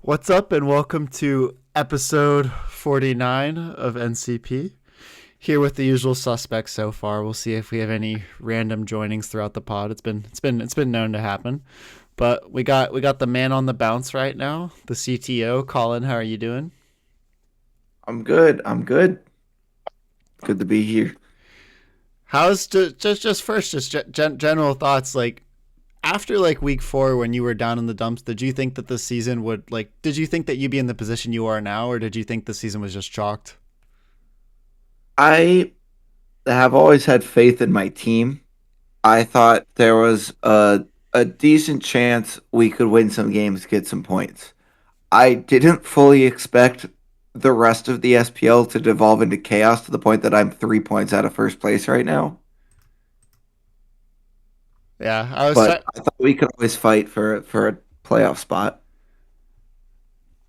What's up, and welcome to episode 49 of NCP. Here with the usual suspects so far. We'll see if we have any random joinings throughout the pod. It's been known to happen. But we got the man on the bounce right now, the CTO, Colin. How are you doing? I'm good. I'm good. Good to be here. How's just first general thoughts like after like week 4 when you were down in the dumps, did you think that the season would like did you think that you'd be in the position you are now, or did you think the season was just chalked? I have always had faith in my team. I thought there was a decent chance we could win some games, get some points. I didn't fully expect the rest of the SPL to devolve into chaos to the point that I'm 3 points out of first place right now. Yeah, I was But I thought we could always fight for a playoff spot.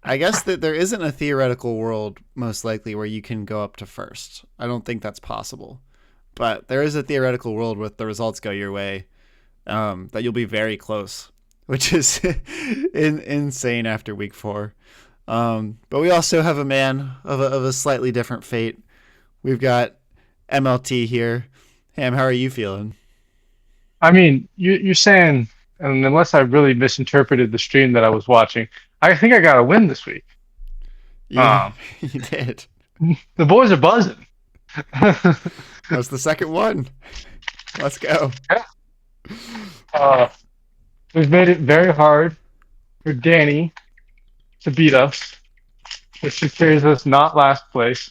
I guess that there isn't a theoretical world, most likely, where you can go up to first. I don't think that's possible. But there is a theoretical world with the results go your way, that you'll be very close, which is insane after week 4. But we also have a man of a slightly different fate. We've got MLT here. Ham, how are you feeling? I mean, you're saying, and unless I really misinterpreted the stream that I was watching, I think I got a win this week. You, Um, you did. the boys are buzzing. That's the second one. Let's go. Yeah. uh, we've made it very hard for Danny to beat us, which secures us not last place.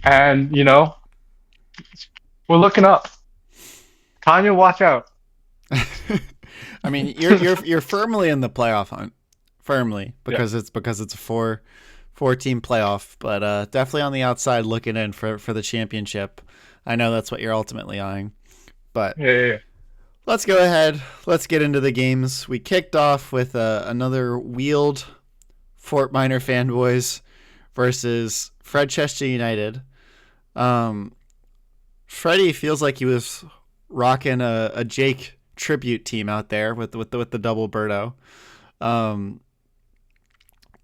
And we're looking up. Tanya, watch out. I mean, you're firmly in the playoff hunt, firmly Yeah, because it's a four team playoff, but definitely on the outside looking in for the championship. I know that's what you're ultimately eyeing, but yeah, yeah. let's go ahead. Let's get into the games. We kicked off with another wheeled Fort Minor fanboys versus Fredchester United. Um, Freddie feels like he was rocking a Jake tribute team out there with the double Birdo. Um,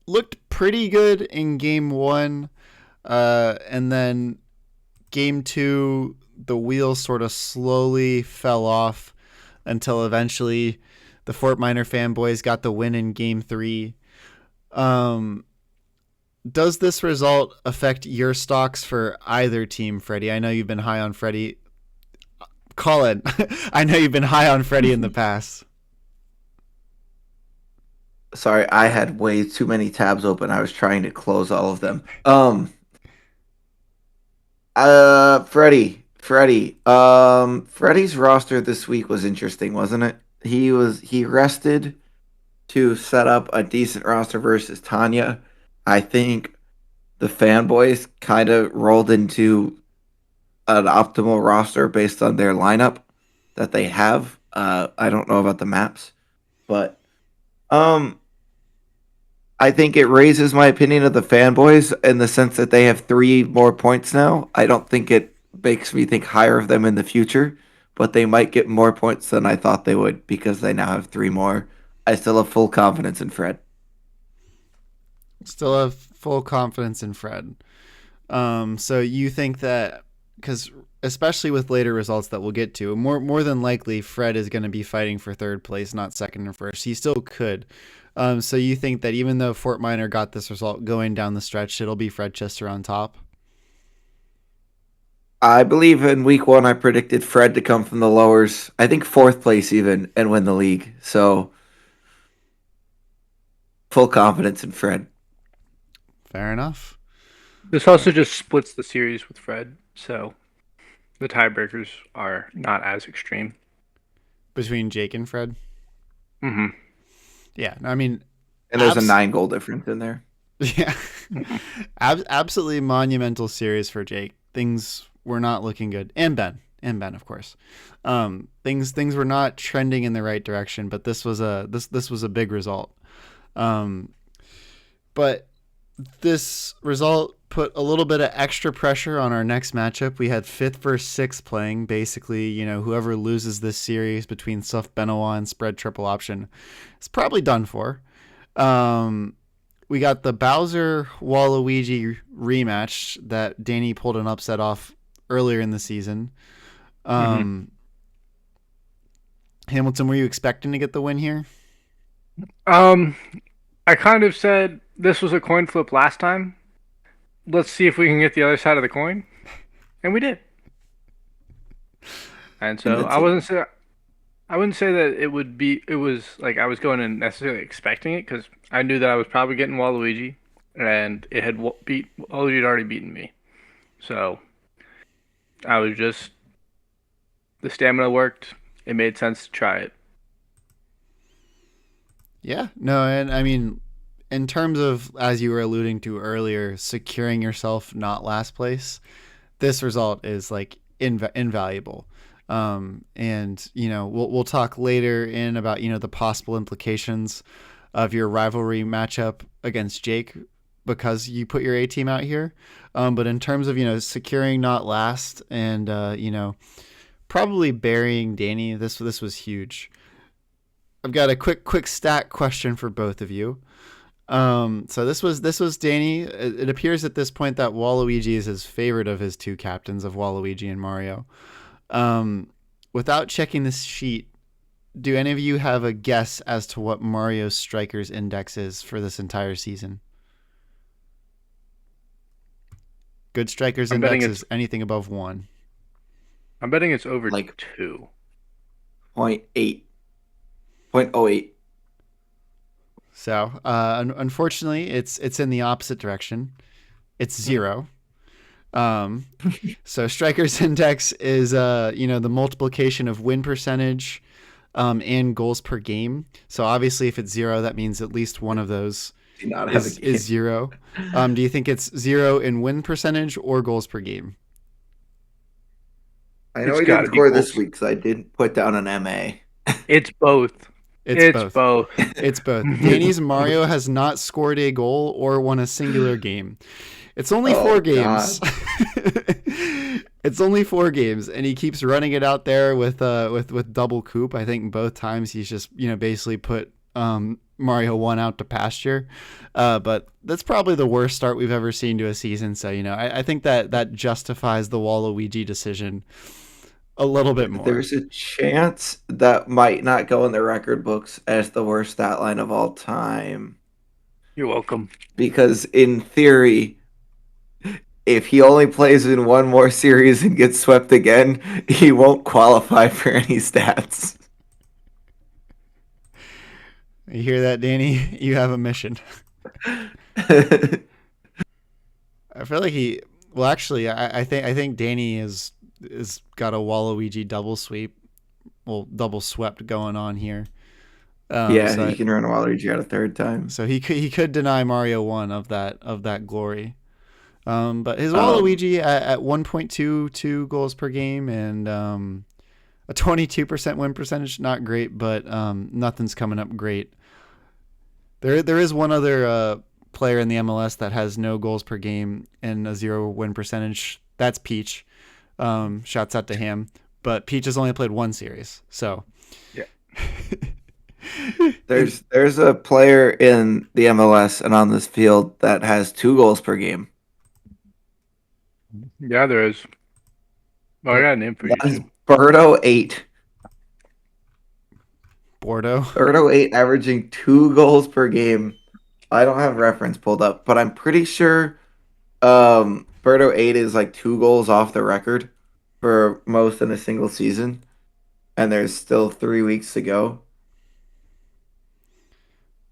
Looked pretty good in game 1, and then game 2, the wheels sort of slowly fell off until eventually the Fort Minor fanboys got the win in game 3. Um, does this result affect your stocks for either team, Freddie? I know you've been high on Freddie. Colin, I know you've been high on Freddie in the past. Sorry, I had way too many tabs open. I was trying to close all of them. Freddie's roster this week was interesting, wasn't it? He rested to set up a decent roster versus Tanya. I think the fanboys kind of rolled into an optimal roster based on their lineup that they have. I don't know about the maps, but um, I think it raises my opinion of the fanboys in the sense that they have 3 more points now. I don't think it makes me think higher of them in the future, but they might get more points than I thought they would because they now have 3 more. I still have full confidence in Fred. Still have full confidence in Fred. So you think that because especially with later results that we'll get to, more than likely Fred is going to be fighting for third place, not second and first. He still could. So you think that even though Fort Minor got this result going down the stretch, it'll be Fred Chester on top? I believe in week 1, I predicted Fred to come from the lowers. I think fourth place even and win the league. So full confidence in Fred. Fair enough. This also just splits the series with Fred, so the tiebreakers are not as extreme. Between Jake and Fred? Hmm. Yeah, I mean, And there's a abs- 9 goal difference in there. yeah. Absolutely monumental series for Jake. Things were not looking good. And Ben, of course. Things were not trending in the right direction, but this was a big result. Um, but this result put a little bit of extra pressure on our next matchup. We had fifth versus sixth playing. Basically, whoever loses this series between Suf Benoit and spread triple option is probably done for. We got the Bowser Waluigi rematch that Danny pulled an upset off earlier in the season. Hamilton, were you expecting to get the win here? I kind of said this was a coin flip last time. Let's see if we can get the other side of the coin, and we did. And so I wouldn't say that it was like I was going in necessarily expecting it because I knew that I was probably getting Waluigi, and Waluigi had already beaten me, so I was just the stamina worked. It made sense to try it. Yeah, no, and I mean, in terms of, as you were alluding to earlier, securing yourself not last place, this result is like invaluable. And we'll talk later in about the possible implications of your rivalry matchup against Jake because you put your A team out here. But in terms of securing not last and probably burying Danny, this was huge. I've got a quick stat question for both of you. So this was Danny. It appears at this point that Waluigi is his favorite of his two captains of Waluigi and Mario. Without checking this sheet, do any of you have a guess as to what Mario's Strikers Index is for this entire season? Good Strikers Index is anything above 1. I'm betting it's over like 2. 0.8. 0.08. So, unfortunately, it's in the opposite direction. It's 0. So Strikers Index is the multiplication of win percentage and goals per game. So obviously, if it's 0, that means at least one of those is 0. Do you think it's 0 in win percentage or goals per game? I know he didn't score this week because I didn't put down an MA. It's both. It's both. It's both. Danny's Mario has not scored a goal or won a singular game. It's only 4 games. It's only 4 games, and he keeps running it out there with double coop. I think both times he's just basically put Mario 1 out to pasture. But that's probably the worst start we've ever seen to a season. So I think that justifies the Waluigi decision a little bit more. There's a chance that might not go in the record books as the worst stat line of all time. You're welcome. Because in theory, if he only plays in one more series and gets swept again, he won't qualify for any stats. You hear that, Danny? You have a mission. I feel like I think Danny is got a Waluigi double sweep, double swept going on here. He can run Waluigi out a third time. So he could deny Mario 1 of that glory. But his Waluigi at 1.22 goals per game and a 22% win percentage, not great, but nothing's coming up great. There is one other player in the MLS that has no goals per game and a 0 win percentage. That's Peach. Shouts out to him. But Peach has only played 1 series, so yeah. There's a player in the MLS and on this field that has 2 goals per game. Yeah, there is. Oh, I got a name for you. Birdo 8. Birdo 8 averaging 2 goals per game. I don't have reference pulled up, but I'm pretty sure Birdo 8 is like 2 goals off the record for most in a single season. And there's still 3 weeks to go.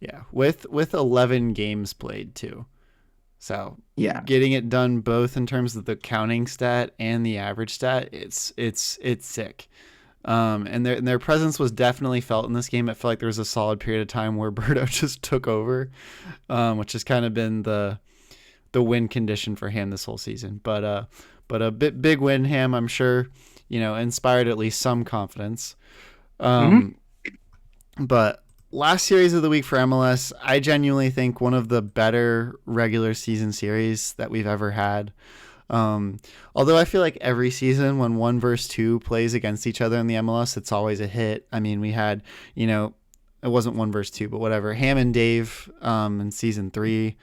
Yeah, with 11 games played too. So yeah, getting it done both in terms of the counting stat and the average stat, it's sick. And their presence was definitely felt in this game. It felt like there was a solid period of time where Birdo just took over, which has kind of been the win condition for him this whole season. But a big win, Ham, I'm sure, inspired at least some confidence. But last series of the week for MLS, I genuinely think one of the better regular season series that we've ever had. Although I feel like every season when 1 versus 2 plays against each other in the MLS, it's always a hit. I mean, we had, it wasn't 1 versus 2, but whatever. Ham and Dave in season 3.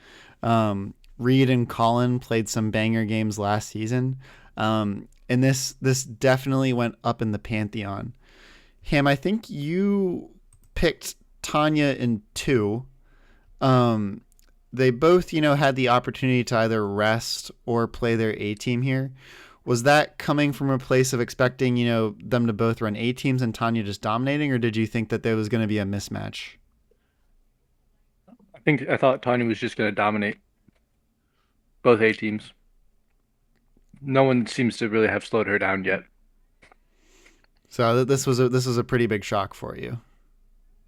Reed and Colin played some banger games last season. And this definitely went up in the pantheon. Ham, I think you picked Tanya in 2. They both, had the opportunity to either rest or play their A team here. Was that coming from a place of expecting, them to both run A teams and Tanya just dominating, or did you think that there was going to be a mismatch? I thought Tanya was just going to dominate both A teams. No one seems to really have slowed her down yet. So this was a pretty big shock for you.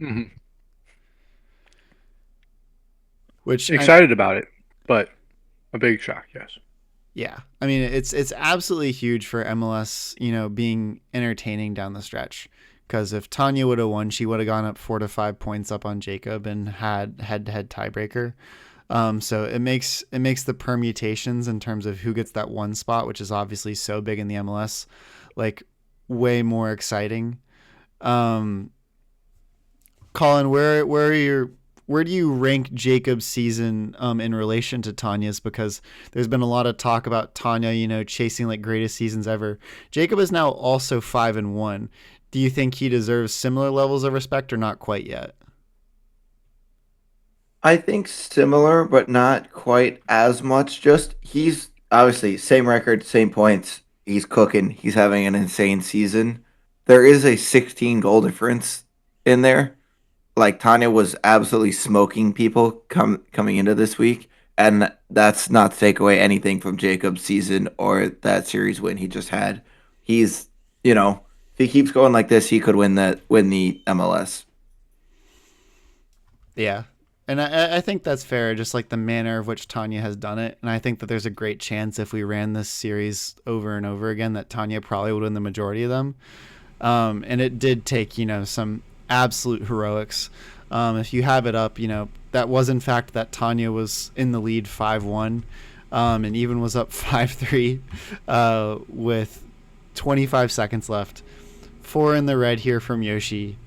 Mm-hmm. Which excited about it, but a big shock, yes. Yeah, I mean it's absolutely huge for MLS, being entertaining down the stretch. Because if Tanya would have won, she would have gone up 4 to 5 points up on Jacob and had head-to-head tiebreaker. So it makes the permutations in terms of who gets that one spot, which is obviously so big in the MLS, like way more exciting. Colin, where do you rank Jacob's season in relation to Tanya's? Because there's been a lot of talk about Tanya, chasing like greatest seasons ever. Jacob is now also 5-1. Do you think he deserves similar levels of respect or not quite yet? I think similar, but not quite as much. Just he's obviously same record, same points. He's cooking. He's having an insane season. There is a 16 goal difference in there. Like Tanya was absolutely smoking people coming into this week, and that's not to take away anything from Jacob's season or that series win he just had. He's, if he keeps going like this, he could win the MLS. Yeah. And I think that's fair, just like the manner of which Tanya has done it. And I think that there's a great chance if we ran this series over and over again that Tanya probably would win the majority of them. And it did take, some absolute heroics. If you have it up, that was in fact that Tanya was in the lead 5-1 and even was up 5-3 with 25 seconds left. 4 in the red here from Yoshi.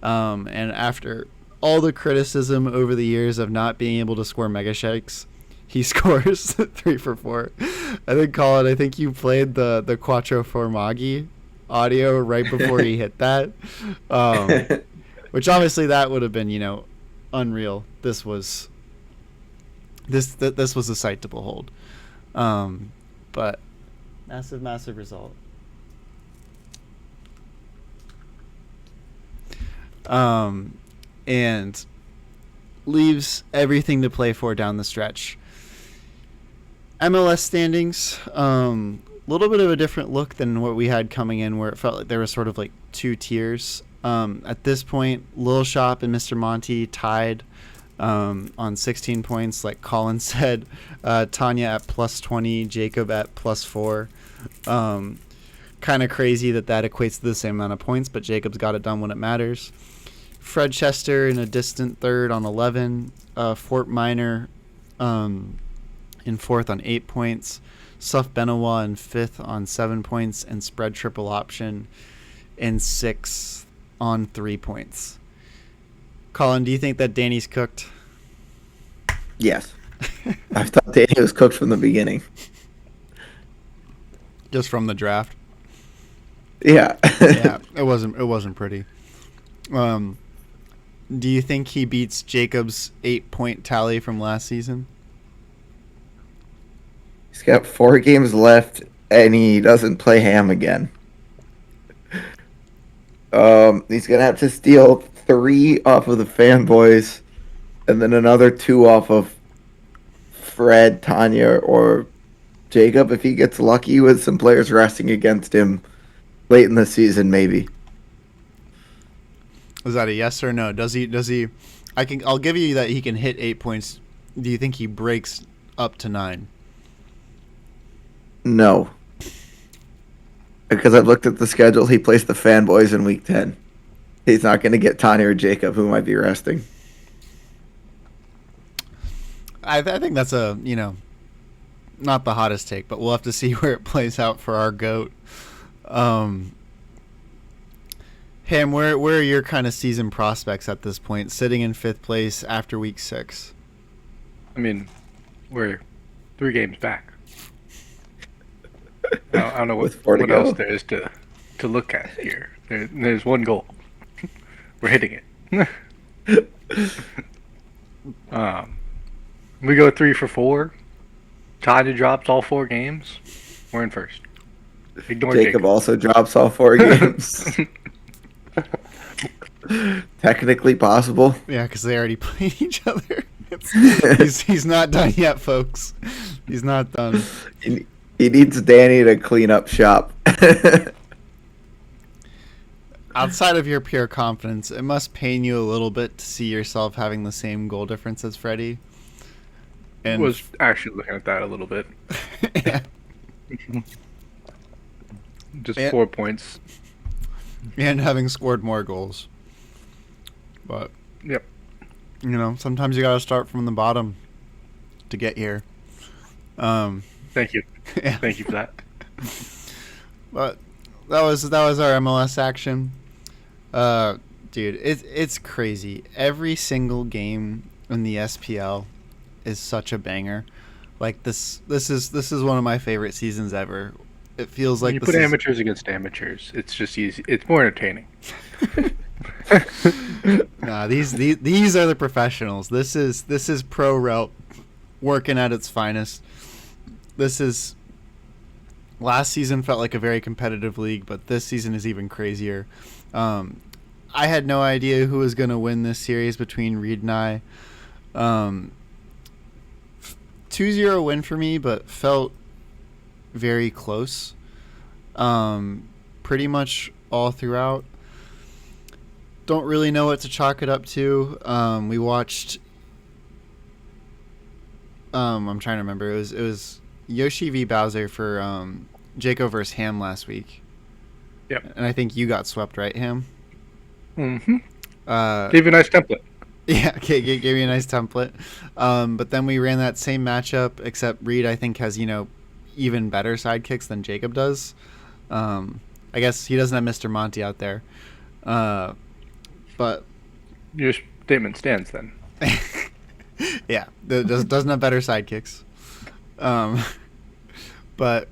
And after all the criticism over the years of not being able to score mega shakes, he scores 3 for 4. I think, Colin, you played the Quattro Formaggi audio right before he hit that, which obviously that would have been, unreal. This was a sight to behold. But massive result. And leaves everything to play for down the stretch. MLS standings, a little bit of a different look than what we had coming in, where it felt like there was sort of like 2 tiers. At this point, Lil Shop and Mr. Monty tied on 16 points, like Colin said. Tanya at plus 20, Jacob at plus 4. Kind of crazy that equates to the same amount of points, but Jacob's got it done when it matters. Fred Chester in a distant third on 11. Fort Minor in 4th on 8 points. Suf Benawa in 5th on 7 points. And Spread Triple Option in 6th on 3 points. Colin, do you think that Danny's cooked? Yes. I thought Danny was cooked from the beginning. Just from the draft? Yeah. Yeah, it wasn't pretty. Do you think he beats Jacob's 8-point tally from last season? He's got 4 games left, and he doesn't play Ham again. He's gonna have to steal 3 off of the fanboys, and then another 2 off of Fred, Tanya, or Jacob if he gets lucky with some players resting against him late in the season, maybe. Is that a yes or no? Does he? I'll give you that he can hit 8 points. Do you think he breaks up to 9? No. Because I've looked at the schedule, he plays the fanboys in week 10. He's not going to get Tanya or Jacob, who might be resting. I think that's not the hottest take, but we'll have to see where it plays out for our GOAT. Ham, where are your kind of season prospects at this point, sitting in 5th place after week 6? I mean, we're 3 games back. I don't know With 4 to what go. else there is to look at here. There's one goal. We're hitting it. We go 3 for 4. Tanya drops all 4 games. We're in first. Ignore Jacob also drops all 4 games. Technically possible. Yeah, because they already played each other. He's not done yet, folks. He's not done. He needs Danny to clean up shop. Outside of your pure confidence, it must pain you a little bit to see yourself having the same goal difference as Freddie. I was actually looking at that a little bit. Yeah. Just 4 points. And having scored more goals. But, Yep. Sometimes you got to start from the bottom to get here. Thank you. Yeah. Thank you for that. But that was our MLS action. Dude, it's crazy. Every single game in the SPL is such a banger. Like this is one of my favorite seasons ever. It feels like When you put amateurs against amateurs, it's just easy. It's more entertaining. Nah, these are the professionals. This is pro rel working at its finest. Last season felt like a very competitive league, but this season is even crazier. I had no idea who was going to win this series between Reed and I. 2-0 win for me, but felt very close. Pretty much all throughout. Don't really know what to chalk it up to. We watched. I'm trying to remember. It was Yoshi v Bowser for Jaco versus Ham last week. Yep. And I think you got swept, right, Ham? Mm-hmm. Gave you a nice template. Yeah, okay, gave you a nice template. But then we ran that same matchup, except Reed, I think, has, even better sidekicks than Jacob does. I guess he doesn't have Mr. Monty out there. But Your statement stands then. yeah, doesn't have better sidekicks. But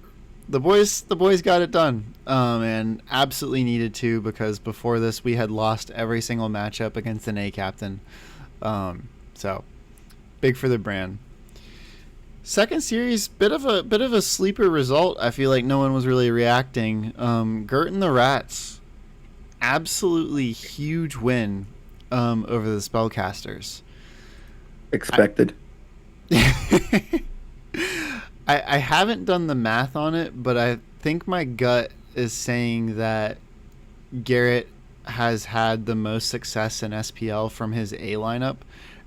the boys got it done, and absolutely needed to, because before this we had lost every single matchup against an A captain. So big for the brand. Second series, bit of a sleeper result. I feel like no one was really reacting. Gert and the Rats, absolutely huge win over the Spellcasters. Expected. I haven't done the math on it, but I think my gut is saying that Garrett has had the most success in SPL from his A lineup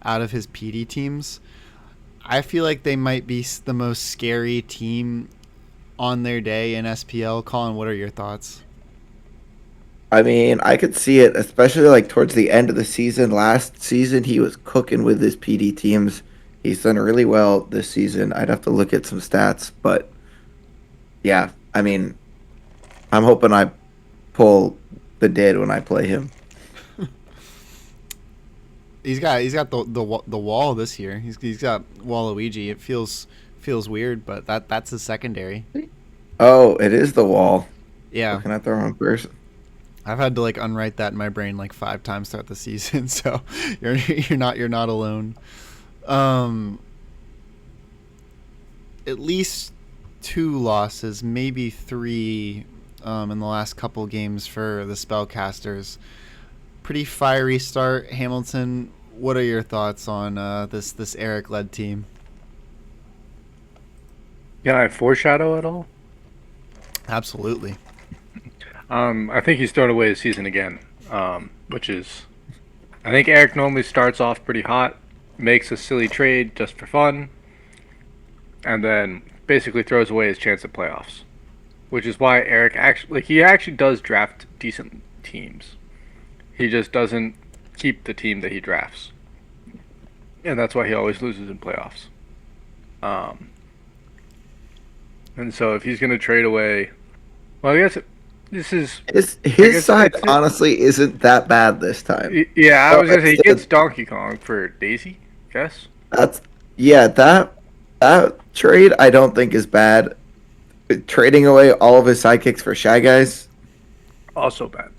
out of his PD teams. I feel like they might be the most scary team on their day in SPL. Colin, what are your thoughts? I mean, I could see it, especially like towards the end of the season. Last season, he was cooking with his PD teams. He's done really well this season. I'd have to look at some stats, but yeah, I mean, I'm hoping I pull the did when I play him. He's got the wall this year. He's got Waluigi. It feels weird, but that's his secondary. Oh, it is the wall. Yeah. Looking at the wrong person. I've had to unwrite that in my brain 5 times throughout the season, so you're not alone. At least 2 losses, maybe 3 in the last couple games for the Spellcasters. Pretty fiery start. Hamilton, what are your thoughts on this Eric-led team? Can I foreshadow at all? Absolutely. I think he's thrown away his season again, which is, I think Eric normally starts off pretty hot, makes a silly trade just for fun, and then basically throws away his chance at playoffs, which is why Eric he actually does draft decent teams. He just doesn't keep the team that he drafts, and that's why he always loses in playoffs. And so if he's going to trade away, well, I guess This is His side it's honestly isn't that bad this time. yeah. I But was gonna say he instead, gets Donkey Kong for Daisy. Guess that's yeah, that trade I don't think is bad. Trading away all of his sidekicks for Shy Guys. also bad.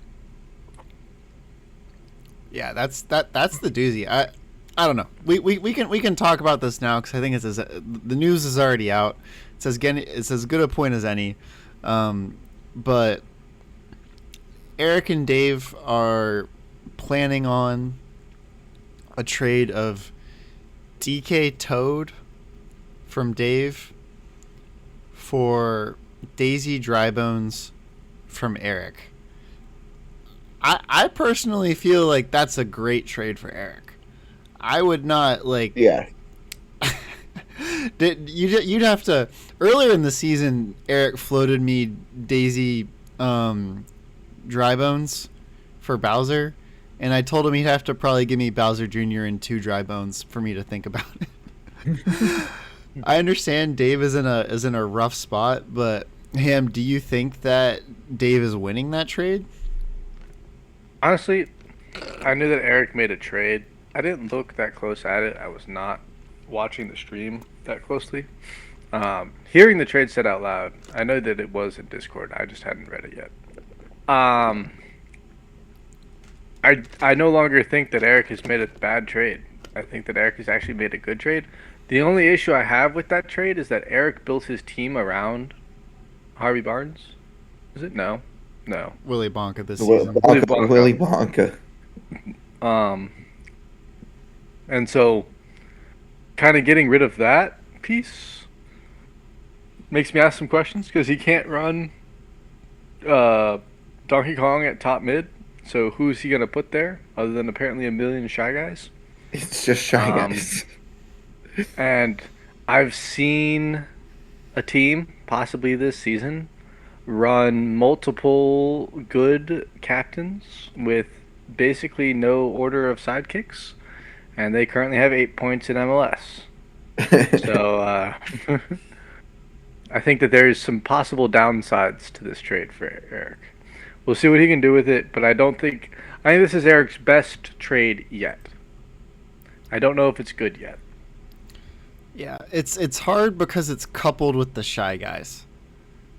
Yeah, that's the doozy. I don't know. We can talk about this now because I think the news is already out. It's as good a point as any. But Eric and Dave are planning on a trade of DK Toad from Dave for Daisy Drybones from Eric. I personally feel like that's a great trade for Eric. I would not like. Yeah. You'd have to earlier in the season. Eric floated me Daisy Drybones for Bowser, and I told him he'd have to probably give me Bowser Jr. and 2 Drybones for me to think about it. I understand Dave is in a rough spot, but Ham, do you think that Dave is winning that trade? Honestly, I knew that Eric made a trade. I didn't look that close at it. I was not watching the stream that closely. Hearing the trade said out loud, I know that it was in Discord. I just hadn't read it yet. I no longer think that Eric has made a bad trade. I think that Eric has actually made a good trade. The only issue I have with that trade is that Eric built his team around Harvey Barnes. Is it? No. Willy Bonka this season. Willy Bonka. And so kind of getting rid of that piece makes me ask some questions because he can't run Donkey Kong at top mid. So who's he going to put there other than apparently a million Shy Guys? It's just Shy Guys. And I've seen a team, possibly this season, run multiple good captains with basically no order of sidekicks, and they currently have 8 points in MLS. So I think that there's some possible downsides to this trade for Eric. We'll see what he can do with it, but I think this is Eric's best trade yet. I don't know if it's good yet. Yeah, it's hard because it's coupled with the Shy Guys.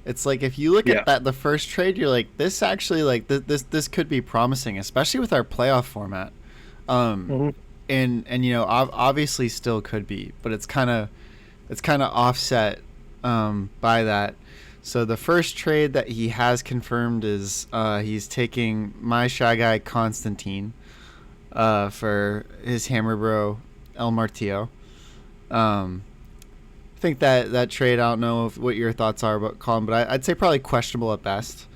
It's like if you look at the first trade, you're like, this actually this could be promising, especially with our playoff format. And obviously still could be, but it's kind of offset by that. So the first trade that he has confirmed is he's taking my Shy Guy Constantine for his Hammer Bro El Martillo. I think that trade, I don't know what your thoughts are about Colin, but I'd say probably questionable at best.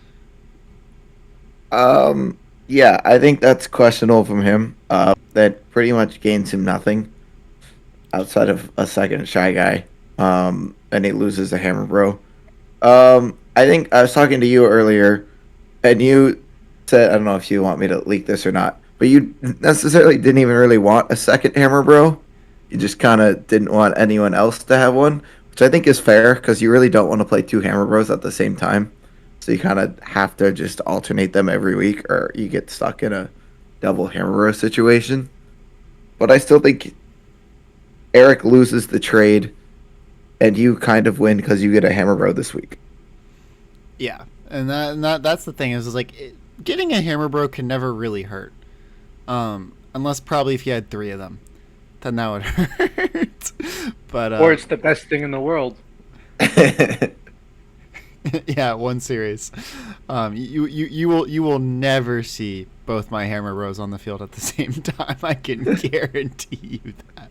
Yeah, I think that's questionable from him. That pretty much gains him nothing outside of a second Shy Guy. And he loses a Hammer Bro. I think I was talking to you earlier, and you said, I don't know if you want me to leak this or not, but you necessarily didn't even really want a second Hammer Bro. You just kind of didn't want anyone else to have one, which I think is fair because you really don't want to play 2 Hammer Bros at the same time. So you kind of have to just alternate them every week, or you get stuck in a double Hammer Bro situation. But I still think Eric loses the trade, and you kind of win because you get a Hammer Bro this week. Yeah, and that's the thing is like getting a Hammer Bro can never really hurt, unless probably if you had 3 of them. Then that would hurt. But or it's the best thing in the world. Yeah, one series. You will never see both my Hammer Bros on the field at the same time. I can guarantee you that.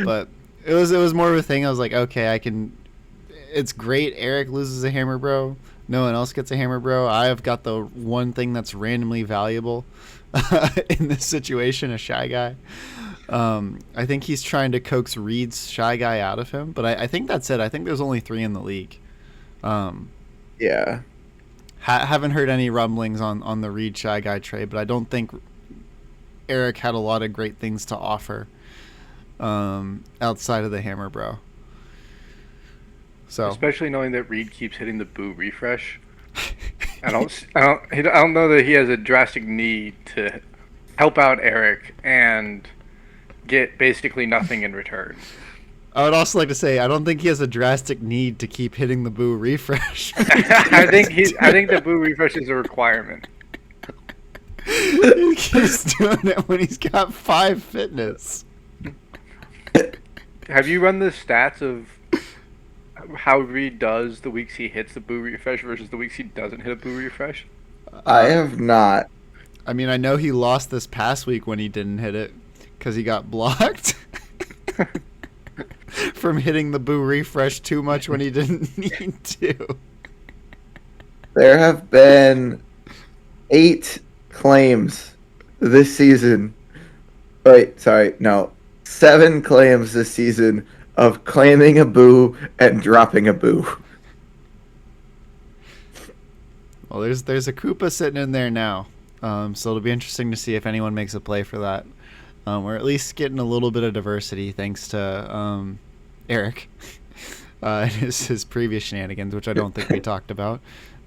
But it was more of a thing. I was like, okay, I can. It's great. Eric loses a Hammer Bro. No one else gets a Hammer Bro. I have got the one thing that's randomly valuable in this situation, a Shy Guy. I think he's trying to coax Reed's Shy Guy out of him, but I think that's it. I think there's only 3 in the league. Yeah. Haven't heard any rumblings on the Reed Shy Guy trade, but I don't think Eric had a lot of great things to offer outside of the Hammer Bro. So especially knowing that Reed keeps hitting the boo refresh. I don't know that he has a drastic need to help out Eric and get basically nothing in return. I would also like to say I don't think he has a drastic need to keep hitting the boo refresh. I think the boo refresh is a requirement. He keeps doing it when he's got 5 fitness. Have you run the stats of how Reed does the weeks he hits the boo refresh versus the weeks he doesn't hit a boo refresh? I have not. I mean, I know he lost this past week when he didn't hit it because he got blocked from hitting the boo refresh too much when he didn't need to. There have been 8 claims this season. Wait, sorry, no. 7 claims this season of claiming a boo and dropping a boo. Well, there's a Koopa sitting in there now, so it'll be interesting to see if anyone makes a play for that. We're at least getting a little bit of diversity thanks to Eric and his previous shenanigans, which I don't think we talked about.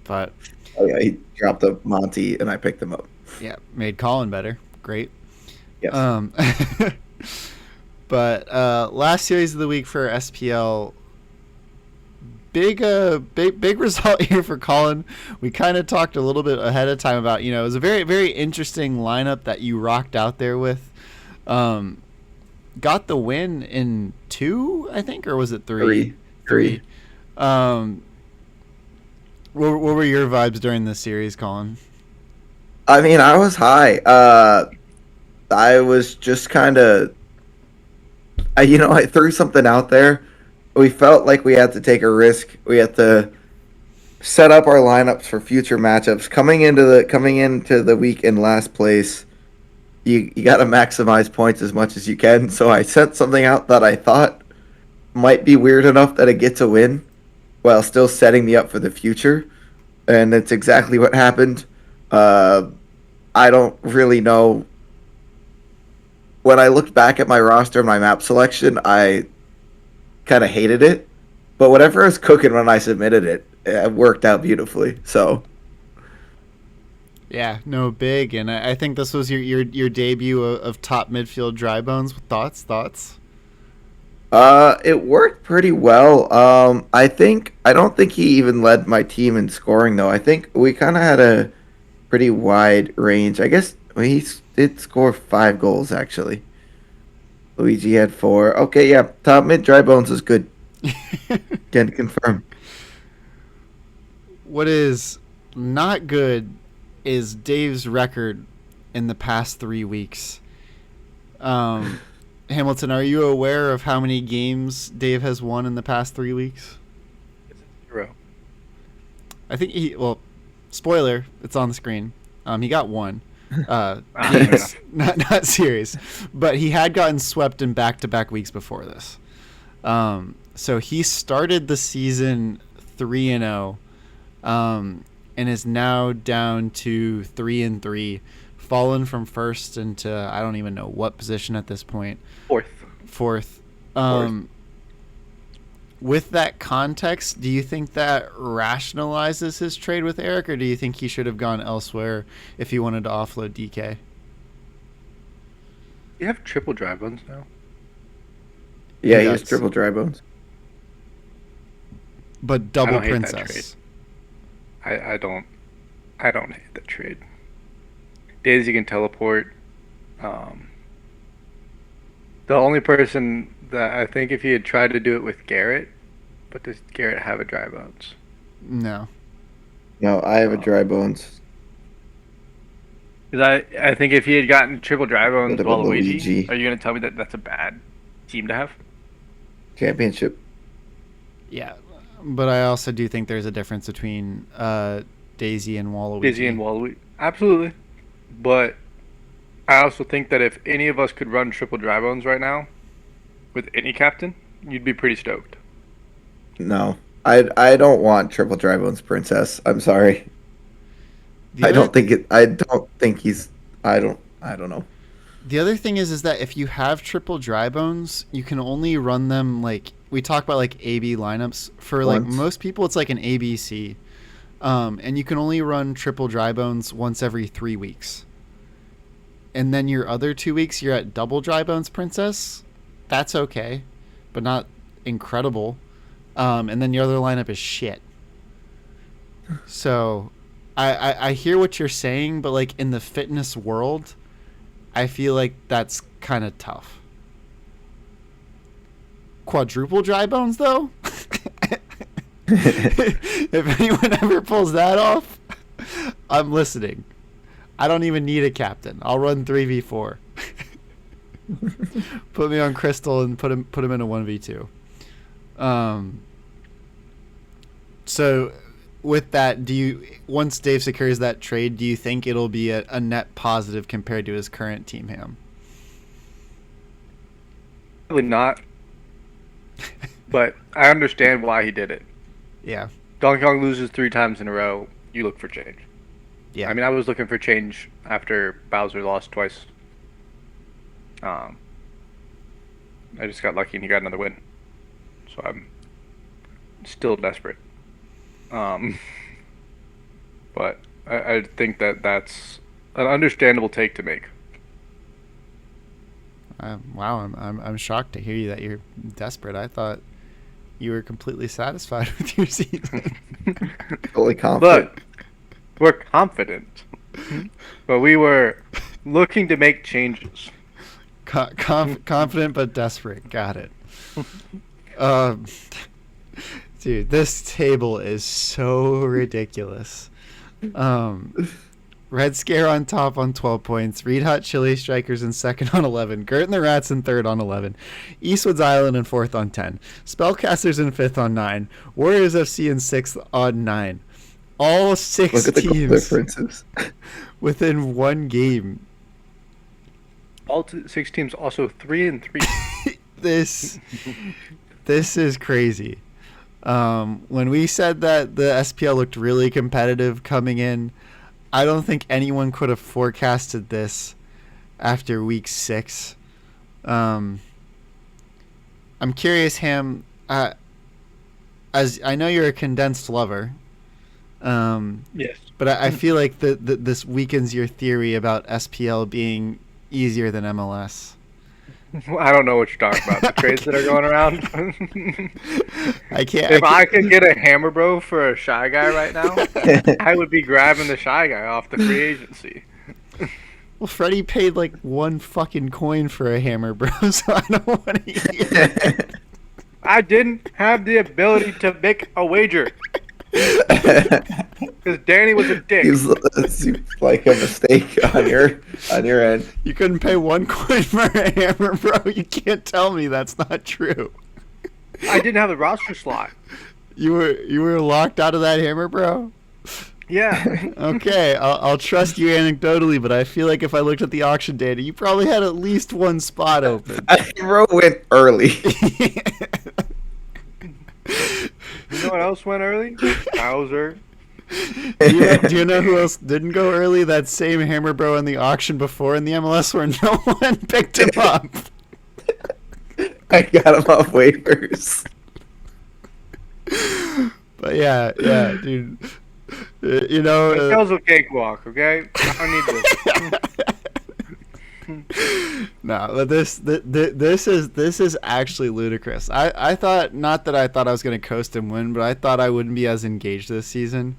But Oh yeah, he dropped the Monty and I picked them up. yeah, made Colin better. Great. Yes. But last series of the week for SPL, big result here for Colin. We kind of talked a little bit ahead of time about, it was a very, very interesting lineup that you rocked out there with. Got the win in 2, I think, or was it 3? 3. What were your vibes during this series, Colin? I mean, I was high. I was just kind of, I threw something out there. We felt like we had to take a risk. We had to set up our lineups for future matchups. Coming into the week in last place, you got to maximize points as much as you can. So I sent something out that I thought might be weird enough that it gets a win, while still setting me up for the future, and it's exactly what happened. I don't really know. When I looked back at my roster and my map selection, I kind of hated it, but whatever I was cooking when I submitted it, it worked out beautifully. So yeah, no, big, and I think this was your debut of top midfield dry bones. Thoughts? It worked pretty well. I don't think he even led my team in scoring though. I think we kind of had a pretty wide range. I guess he did score 5 goals actually. Luigi had 4. Okay, yeah, top mid dry bones is good. Can confirm. What is not good is Dave's record in the past 3 weeks. Hamilton, are you aware of how many games Dave has won in the past 3 weeks? It's 0. I think spoiler, it's on the screen. He got 1. Games, not series, but he had gotten swept in back-to-back weeks before this. So he started the season 3-0, and is now down to 3-3. Fallen from first into I don't even know what position at this point. Fourth. With that context, do you think that rationalizes his trade with Eric, or do you think he should have gone elsewhere if he wanted to offload DK? You have triple dry bones now. Yeah, he has triple dry bones. But double I don't hate that princess. trade. I don't hate that trade. Daisy can teleport. The only person that I think if he had tried to do it with Garrett, but does Garrett have a dry bones? No. No, I have a dry bones. Because I think if he had gotten triple dry bones What about Waluigi, Luigi? are you going to tell me that that's a bad team to have? Championship. Yeah, but I also do think there's a difference between Daisy and Waluigi. Daisy and Waluigi. Absolutely. But I also think that if any of us could run triple dry bones right now with any captain, you'd be pretty stoked. No, I don't want triple dry bones princess. I'm sorry. I don't think he's. I don't know. The other thing is that if you have triple dry bones, you can only run them we talk about AB lineups for Once. most people. It's like an ABC. and you can only run triple dry bones once every 3 weeks. And then your other 2 weeks, you're at double dry bones princess. That's okay, but not incredible. And then your other lineup is shit. So I hear what you're saying, but like in the fitness world, I feel like that's kind of tough. Quadruple dry bones, though? If anyone ever pulls that off, I'm listening. I don't even need a captain. I'll run 3v4. Put me on Crystal and put him in a 1v2. So with that, once Dave secures that trade, do you think it'll be a net positive compared to his current team ham? Probably not. But I understand why he did it. Yeah. Donkey Kong loses 3 times in a row. You look for change. Yeah. I mean, I was looking for change after Bowser lost twice. I just got lucky and he got another win. So I'm still desperate. But I think that's an understandable take to make. Wow, I'm shocked to hear you that you're desperate. I thought you were completely satisfied with your season. Fully confident. Look, we're confident, but we were looking to make changes. Confident but desperate. Got it. Dude, this table is so ridiculous. Red Scare on top on 12 points. Reed Hot Chili Strikers in second on 11. Gert and the Rats in third on 11. Eastwood's Island in fourth on 10. Spellcasters in fifth on 9. Warriors FC in sixth on 9. All 6 Look at the goal teams differences. within one game. All 6 teams also 3-3. This is crazy. When we said that the SPL looked really competitive coming in, I don't think anyone could have forecasted this after week 6. I'm curious, Ham, as I know you're a condensed lover. Yes. But I feel like this weakens your theory about SPL being easier than MLS. I don't know what you're talking about. The trades that are going around. I can't. If I could get a Hammer Bro for a Shy Guy right now, I would be grabbing the Shy Guy off the free agency. Well, Freddie paid like 1 fucking coin for a Hammer Bro, so I don't want to hear it. I didn't have the ability to make a wager. Because Danny was a dick. It's like a mistake on your end. You couldn't pay 1 coin for a Hammer Bro. You can't tell me that's not true. I didn't have the roster slot. You were locked out of that Hammer Bro? Yeah. Okay, I'll trust you anecdotally, but I feel like if I looked at the auction data, you probably had at least 1 spot open. Bro went early. You know what else went early? Bowser. Do you know who else didn't go early? That same Hammer Bro in the auction before in the MLS where no one picked him up. I got him off waivers. But yeah, dude. You know, It feels a cakewalk, okay? I don't need this. No, but this is actually ludicrous. I thought, not that I thought I was going to coast and win, but I thought I wouldn't be as engaged this season.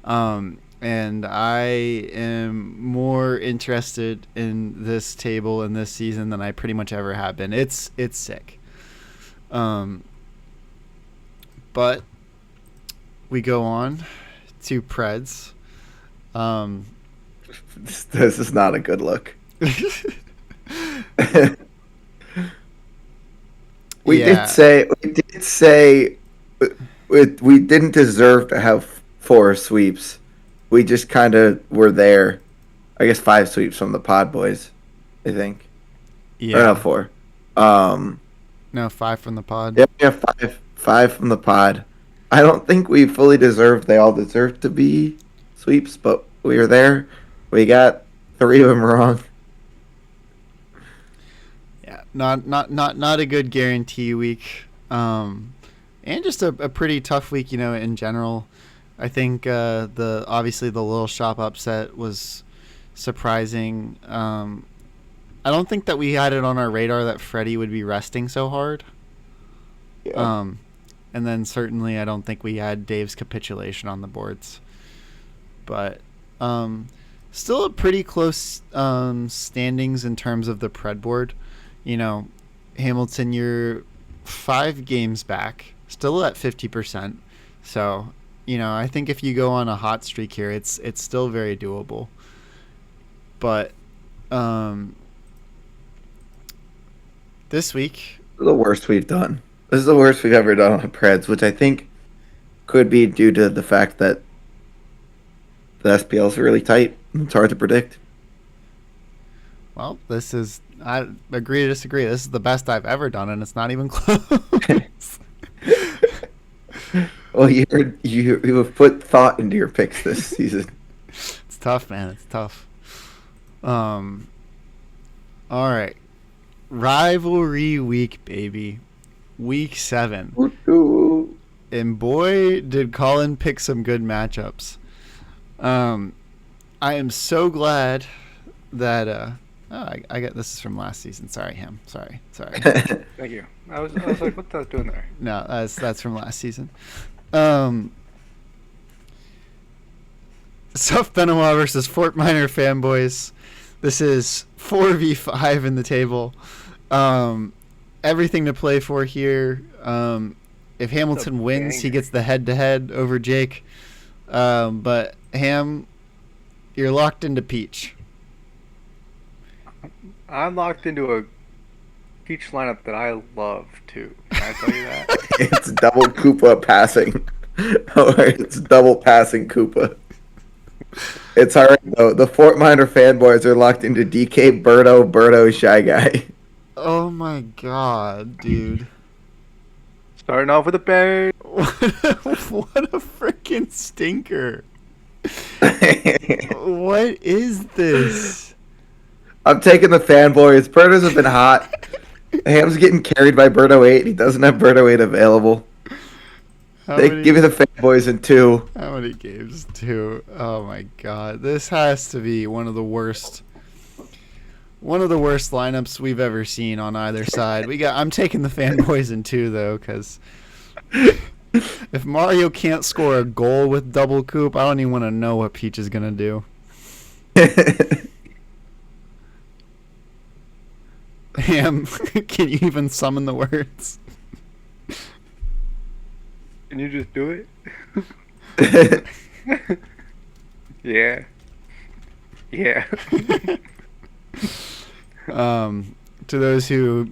And I am more interested in this table and this season than I pretty much ever have been. It's sick. But we go on to Preds. This is not a good look. We did say we didn't deserve to have 4 sweeps. We just kind of were there. I guess 5 sweeps from the Pod Boys, I think. Yeah. Or no, 4. No, 5 from the Pod. Yeah, 5 from the Pod. I don't think we fully deserved. They all deserved to be sweeps, but we were there. We got 3 of them wrong. Yeah, not a good guarantee week, and just a pretty tough week, in general. I think the obviously the little shop upset was surprising. I don't think that we had it on our radar that Freddie would be resting so hard. Yeah. And then certainly I don't think we had Dave's capitulation on the boards. But still a pretty close standings in terms of the pred board. You know, Hamilton, you're 5 games back, still at 50%. So, you know, I think if you go on a hot streak here, it's still very doable. But this week, The worst we've done. This is the worst we've ever done on Preds, which I think could be due to the fact that the SPL is really tight. It's hard to predict. well, I agree to disagree. This is the best I've ever done, and it's not even close. Well, you have put thought into your picks this season. It's tough, man. It's tough. All right. Rivalry week, baby. Week 7. And boy, did Colin pick some good matchups. I am so glad that I got this is from last season. Sorry, Ham. Sorry. Thank you. I was like, what the doing there? No, that's from last season. South Benoit versus Fort Minor fanboys. This is 4v5 in the table. Everything to play for here. If Hamilton wins, he gets the head-to-head over Jake. But Ham, you're locked into Peach. I'm locked into a Peach lineup that I love too. Can I tell you that? It's double Koopa passing. It's double passing Koopa. It's alright though. The Fort Minor fanboys are locked into DK, Birdo, Shy Guy. Oh my god, dude. Starting off with a bang. What a freaking stinker. What is this? I'm taking the fanboys. Birdos have been hot. Ham's getting carried by Birdo 8. He doesn't have Birdo 8 available. Give me the fanboys in 2. How many games? 2. Oh my god. This has to be one of the worst lineups we've ever seen on either side. I'm taking the fanboys in 2 though, because if Mario can't score a goal with double Coop, I don't even want to know what Peach is gonna do. Ham, can you even summon the words? Can you just do it? Yeah. To those who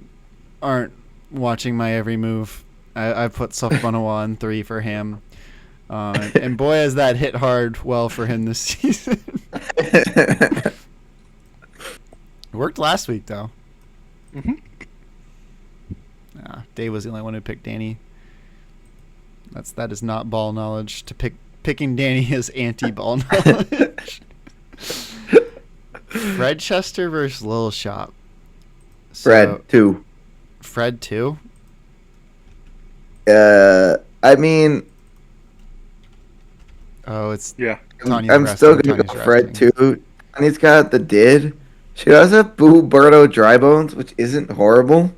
aren't watching my every move, I put Sofbanoa in 3 for Ham. And boy, has that hit hard well for him this season. It worked last week, though. Mm-hmm. Dave was the only one who picked Danny. That is not ball knowledge. Picking Danny is anti-ball knowledge. Fred Chester versus Lil Shop. Fred 2. Fred 2? I mean, Oh, it's Yeah. Tanya's I'm resting, still going to Tanya's go Fred resting. 2. Tanya's got the did. She does have Boo Birdo Dry Bones, which isn't horrible.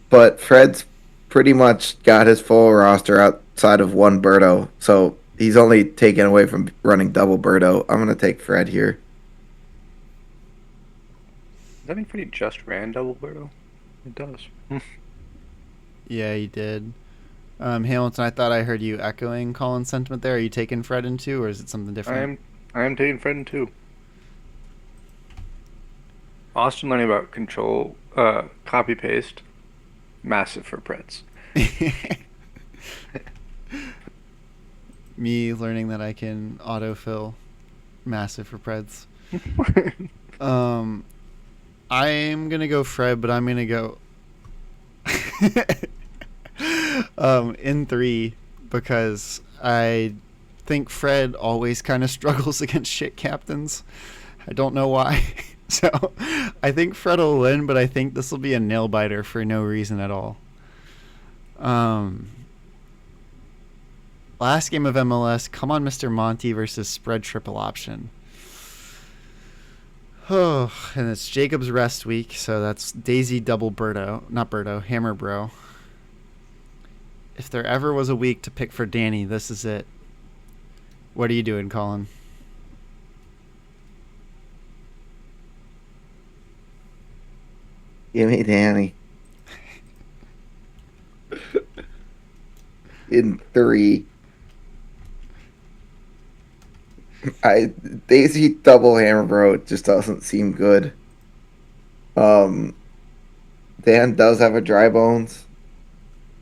But Fred's pretty much got his full roster outside of one Birdo. So he's only taken away from running double Birdo. I'm going to take Fred here. Does that mean Freddie just ran double Birdo? It does. Yeah, he did. Hamilton, I thought I heard you echoing Colin's sentiment there. Are you taking Fred in 2, or is it something different? I am taking Fred in 2. Austin learning about control, copy paste, massive for Preds. Me learning that I can autofill, massive for Preds. I'm gonna go Fred, but I'm gonna go in 3 because I think Fred always kind of struggles against shit captains. I don't know why. So I think Fred will win, but I think this will be a nail biter for no reason at all. Last game of MLS. Come on, Mr. Monty versus spread triple option. Oh, and it's Jacob's rest week, so that's Daisy double Birdo. Not Birdo, Hammer Bro. If there ever was a week to pick for Danny, this is it. What are you doing, Colin? Give me Danny. In 3. Daisy double hammer bro just doesn't seem good. Dan does have a dry bones.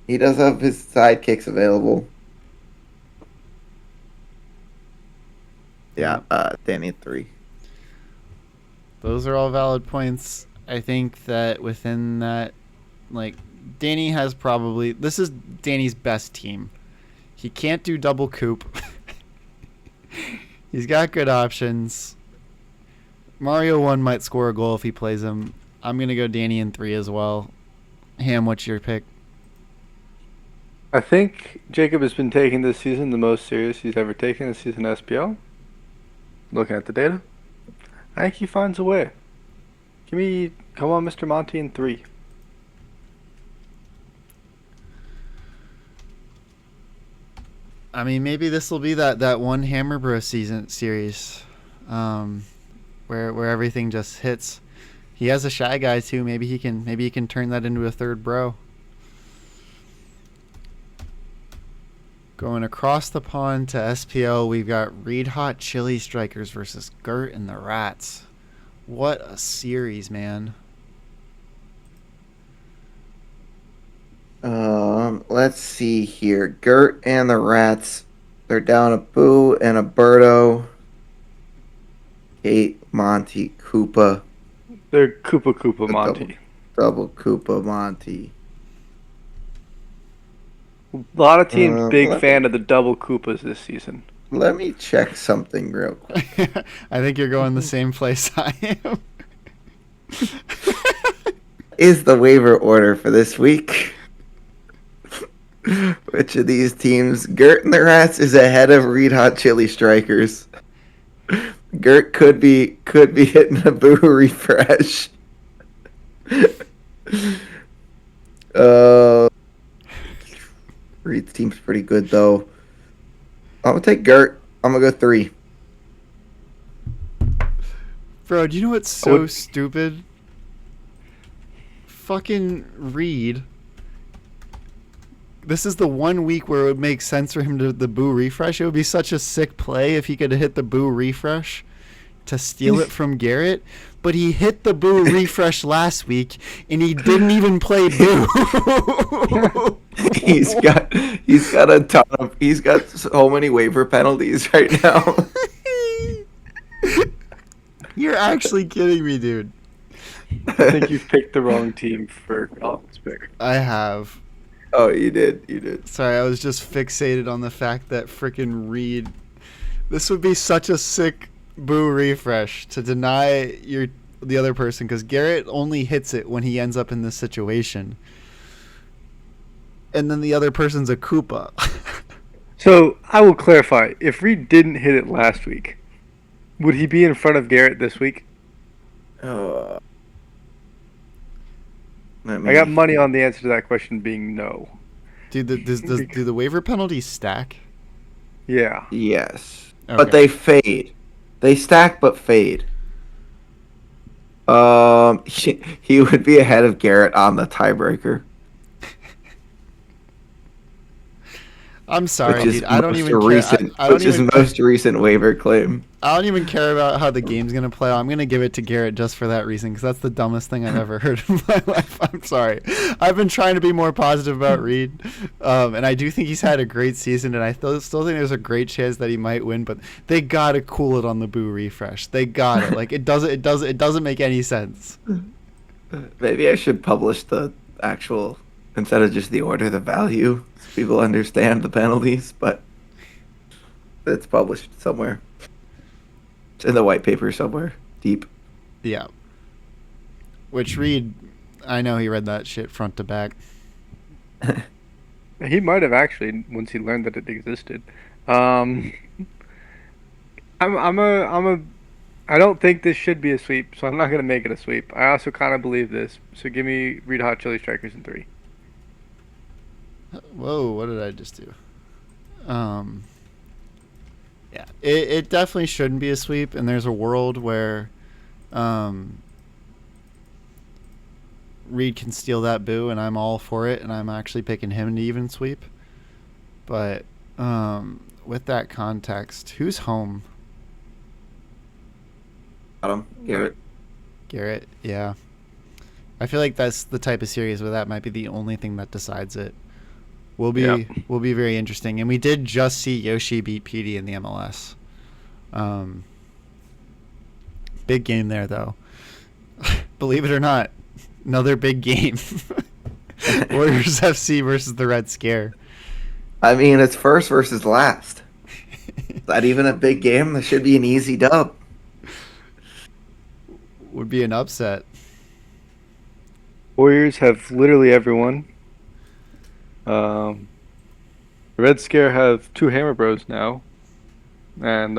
He does have his sidekicks available. Yeah, Danny at 3. Those are all valid points. I think that within that, like, Danny has probably... This is Danny's best team. He can't do double coop. He's got good options. Mario 1 might score a goal if he plays him. I'm going to go Danny in 3 as well. Ham, what's your pick? I think Jacob has been taking this season the most serious he's ever taken this season SPL. Looking at the data, I think he finds a way. Come on, Mr. Monty in 3. I mean, maybe this will be that one Hammer Bro series, where everything just hits. He has a shy guy too. Maybe he can turn that into a third bro. Going across the pond to SPL, we've got Reed Hot Chili Strikers versus Gert and the Rats. What a series, man. Let's see here. Gert and the Rats. They're down a Boo and a Birdo. Kate, Monty, Koopa. They're Koopa Monty. Double Koopa Monty. A lot of teams big fan of the double Koopas this season. Let me check something real quick. I think you're going the same place I am. Is the waiver order for this week? Which of these teams? Gert and the Rats is ahead of Reed Hot Chili Strikers. Gert could be hitting a Boo refresh. Reed's team's pretty good though. I'm gonna take Gert. I'm gonna go 3. Bro, do you know what's so stupid? Fucking Reed. This is the one week where it would make sense for him to the Boo refresh. It would be such a sick play if he could hit the Boo refresh to steal it from Garrett. But he hit the Boo refresh last week, and he didn't even play Boo. He's got so many waiver penalties right now. You're actually kidding me, dude. I think you've picked the wrong team for Colin's pick. I have. Oh, you did. Sorry, I was just fixated on the fact that frickin' Reed. This would be such a sick Boo refresh to deny the other person, because Garrett only hits it when he ends up in this situation. And then the other person's a Koopa. So, I will clarify. If Reed didn't hit it last week, would he be in front of Garrett this week? I got money on the answer to that question being no. Do the waiver penalties stack? Yeah. Yes. Okay. But they fade. They stack but fade. He would be ahead of Garrett on the tiebreaker. I'm sorry, dude. I don't even care. Most recent waiver claim. I don't even care about how the game's gonna play. I'm gonna give it to Garrett just for that reason, because that's the dumbest thing I've ever heard in my life. I'm sorry. I've been trying to be more positive about Reed, and I do think he's had a great season, and I still think there's a great chance that he might win. But they gotta cool it on the Boo refresh. They got it. Like it doesn't make any sense. Maybe I should publish the actual, instead of just the order, the value, so people understand the penalties. But it's published somewhere. It's in the white paper somewhere, deep. Yeah. Which Reed, I know he read that shit front to back. He might have actually once he learned that it existed. Um, I'm a I don't think this should be a sweep, so I'm not gonna make it a sweep. I also kind of believe this, so give me Red Hot Chili Strikers in 3. Whoa, what did I just do? Yeah, it definitely shouldn't be a sweep, and there's a world where Reed can steal that boo, and I'm all for it, and I'm actually picking him to even sweep. But with that context, who's home? Got him. Garrett. Garrett, yeah. I feel like that's the type of series where that might be the only thing that decides it. Will be very interesting. And we did just see Yoshi beat PD in the MLS. Big game there, though. Believe it or not, another big game. Warriors FC versus the Red Scare. I mean, it's first versus last. Is that even a big game? That should be an easy dub. Would be an upset. Warriors have literally everyone. The Red Scare have 2 Hammer Bros now, and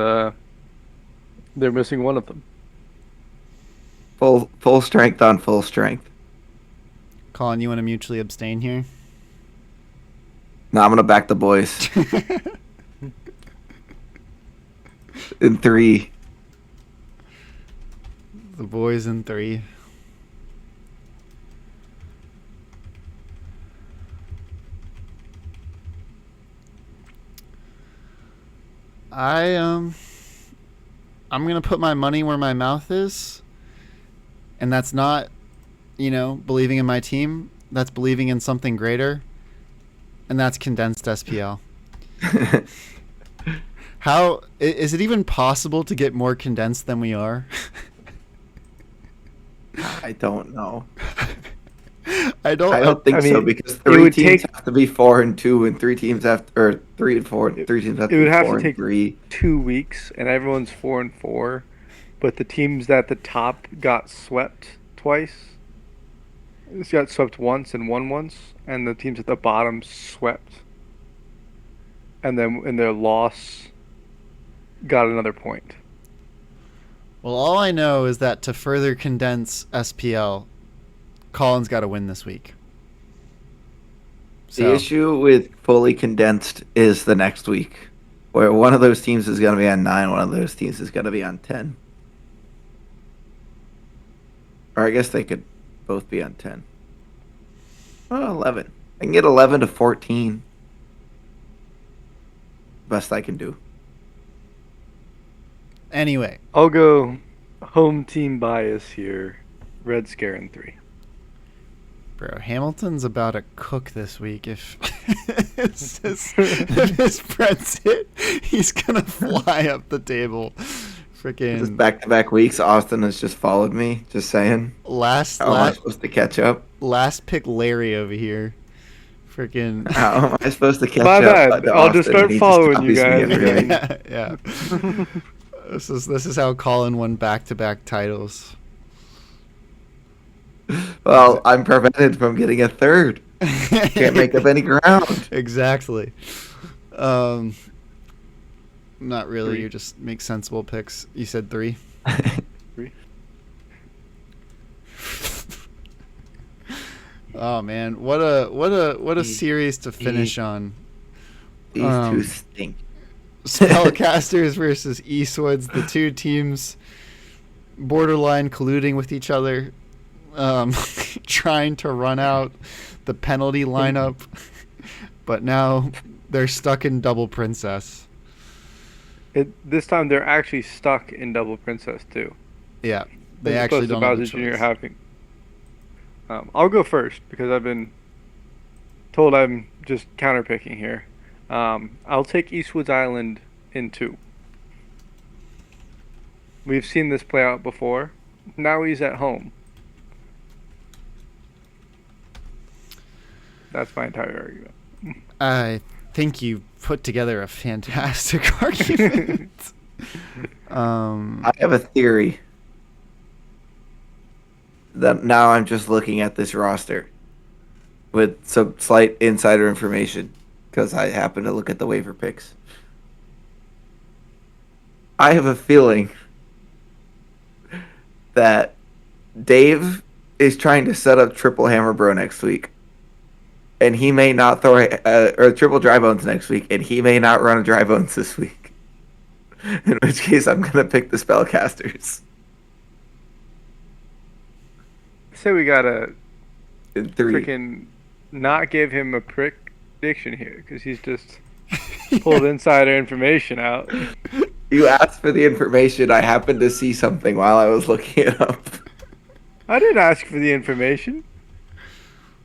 they're missing one of them. Full strength on full strength. Colin, you want to mutually abstain here? Now I'm gonna back the boys in 3. The boys in 3. I'm gonna put my money where my mouth is, and that's not, believing in my team. That's believing in something greater, and that's condensed SPL. How is it even possible to get more condensed than we are? I don't know. I don't think so, mean, because 3 teams have to be 4-2, and 3 teams have to, or 3-4, and 3 teams have to be 4-3. It would have to take 2 weeks, and everyone's 4-4, but the teams at the top got swept twice. It's got swept once and won once, and the teams at the bottom swept, and then in their loss got another point. Well, all I know is that to further condense SPL, Colin's got to win this week. The issue with fully condensed is the next week, where one of those teams is going to be on 9, one of those teams is going to be on 10. Or I guess they could both be on 10. Oh, 11. I can get 11 to 14. Best I can do. Anyway, I'll go home team bias here. Red Scare in 3. Bro, Hamilton's about to cook this week. If his friends hit, he's gonna fly up the table. Freaking just back-to-back weeks, Austin has just followed me. Just saying. How am I supposed to catch up? Last pick Larry over here. Freaking. How am I supposed to catch My up? bad. I'll just start following you guys. Yeah. This is how Colin won back-to-back titles. Well, I'm prevented from getting a third. Can't make up any ground. Exactly. Not really. 3. You just make sensible picks. You said 3. 3. Oh man, what a series to finish on. These two stink. Spellcasters versus Eastwoods, the two teams borderline colluding with each other, trying to run out the penalty lineup, but now they're stuck in Double Princess. This time they're actually stuck in Double Princess too. Yeah, they actually don't have a Junior choice. having. I'll go first because I've been told I'm just counterpicking here. I'll take Eastwood's Island in 2. We've seen this play out before. Now he's at home. That's my entire argument. I think you put together a fantastic argument. I have a theory that now I'm just looking at this roster. with some slight insider information because I happen to look at the waiver picks. I have a feeling that Dave is trying to set up triple hammer bro next week, and he may not throw or triple dry bones next week, and he may not run a dry bones this week. In which case, I'm gonna pick the spellcasters So we gotta in 3. freaking not give him a prediction here because he's just pulled insider information out. You asked for the information. I happened to see something while I was looking it up. I didn't ask for the information.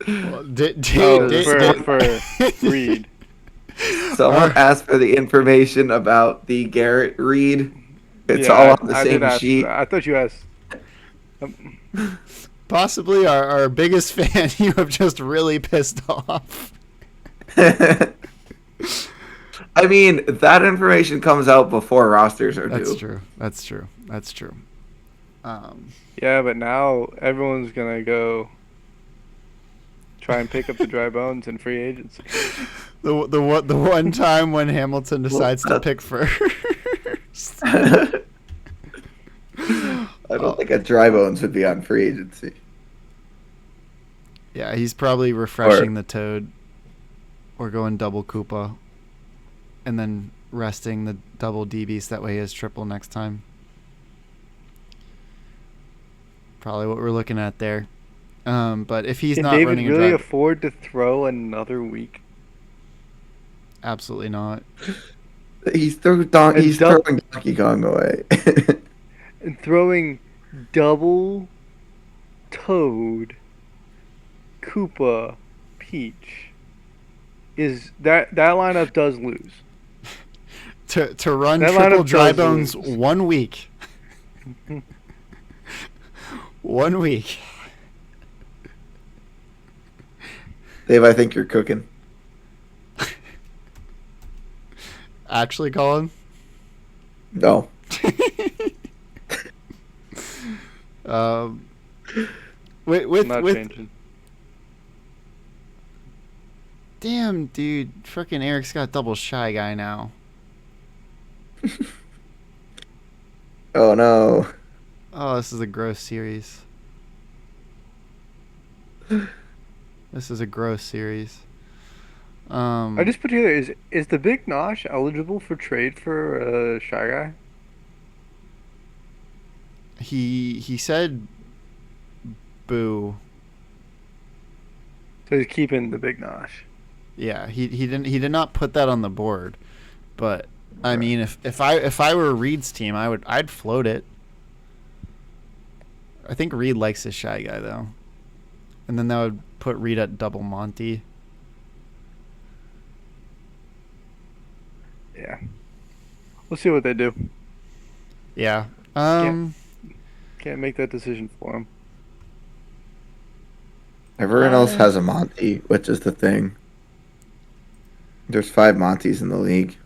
Well, For Reed. Someone asked for the information about the Garrett Reed. It's all on the same sheet. I thought you asked. Possibly our biggest fan you have just really pissed off. I mean, that information comes out before rosters are due. That's true. Yeah, but now everyone's gonna go try and pick up the dry bones in free agency. The one time when Hamilton decides to pick first. I don't think a dry bones would be on free agency. Yeah, he's probably refreshing the toad or going double Koopa and then resting the double DBs. That way he has triple next time. Probably what we're looking at there. But if he's Can not David running really a afford to throw another week? absolutely not. He's throwing Donkey Kong away. And throwing double Toad, Koopa, Peach is that lineup does lose. To run That triple lineup dry does bones lose. 1 week. 1 week. Dave, I think you're cooking. Actually, Colin? No. With Not changing. damn, dude, frickin' Eric's got double Shy Guy now. Oh no. Oh, this is a gross series. This is a gross series. I just put together is the Big Nosh eligible for trade for Shy Guy? He said boo. So he's keeping the Big Nosh. Yeah, he did not put that on the board, but I mean if I were Reed's team, I'd float it. I think Reed likes his Shy Guy though, and then that would put Reed at double Monty. Yeah. We'll see what they do. Yeah. Can't make that decision for him. Everyone else has a Monty, which is the thing. There's 5 Monties in the league.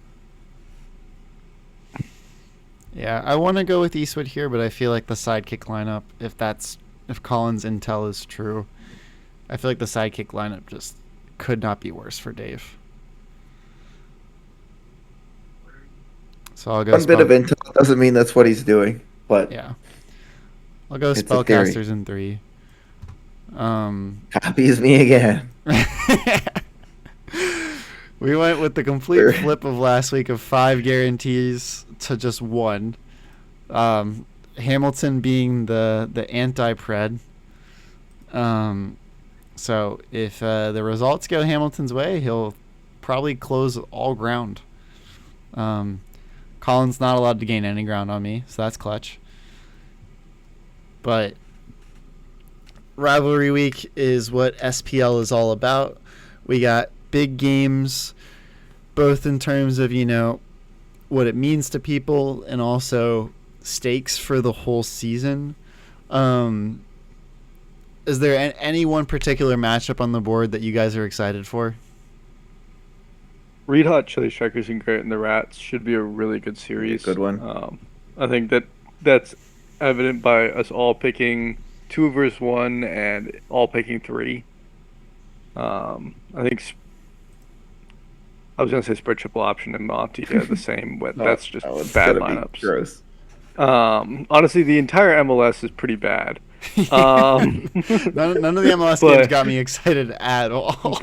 Yeah, I want to go with Eastwood here, but I feel like the sidekick lineup, if Colin's intel is true, I feel like the sidekick lineup just could not be worse for Dave. So I'll go. One bit of intel doesn't mean that's what he's doing, but yeah, I'll go it's a theory. spellcasters in 3. Copies me again. We went with the complete flip of last week of 5 guarantees to just 1. Hamilton being the anti-pred. So if the results go Hamilton's way, he'll probably close all ground. Colin's not allowed to gain any ground on me, so that's clutch. But rivalry week is what SPL is all about. We got big games, both in terms of, what it means to people and also stakes for the whole season. Is there any one particular matchup on the board that you guys are excited for? Reed Hot Chili Strikers and Garrett and the Rats should be a really good series. Good one. I think that's evident by us all picking 2 versus 1 and all picking 3. I think I was gonna say spread triple option and Monty are the same, but that's just Oh, it's bad gonna be lineups. gross. Honestly, the entire MLS is pretty bad. None of the MLS games got me excited at all.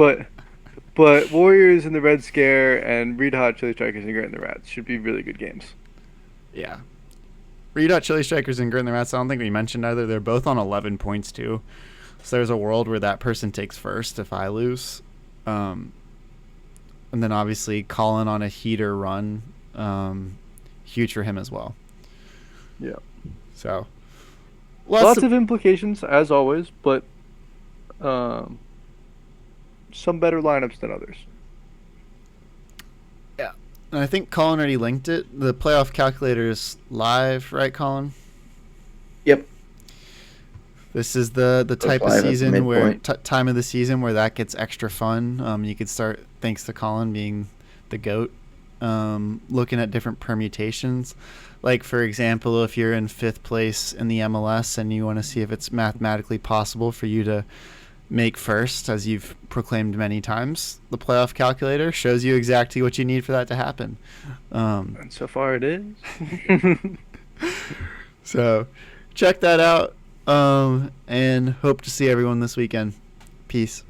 But Warriors and the Red Scare and Red Hot Chili Strikers and Grit and the Rats should be really good games. Yeah. Red Hot Chili Strikers and Grit and the Rats, I don't think we mentioned either. They're both on 11 points, too. So there's a world where that person takes first if I lose. And then, obviously, Colin on a heater run. Huge for him as well. Yeah. So, lots of implications, as always, but some better lineups than others. Yeah. And I think Colin already linked it. The playoff calculator is live, right, Colin? Yep. This is the type of live at season where midpoint. time of the season where that gets extra fun. You could start, thanks to Colin being the GOAT, looking at different permutations. Like, for example, if you're in 5th place in the MLS and you want to see if it's mathematically possible for you to make first, as you've proclaimed many times, the playoff calculator shows you exactly what you need for that to happen. And so far it is. So check that out, and hope to see everyone this weekend. Peace.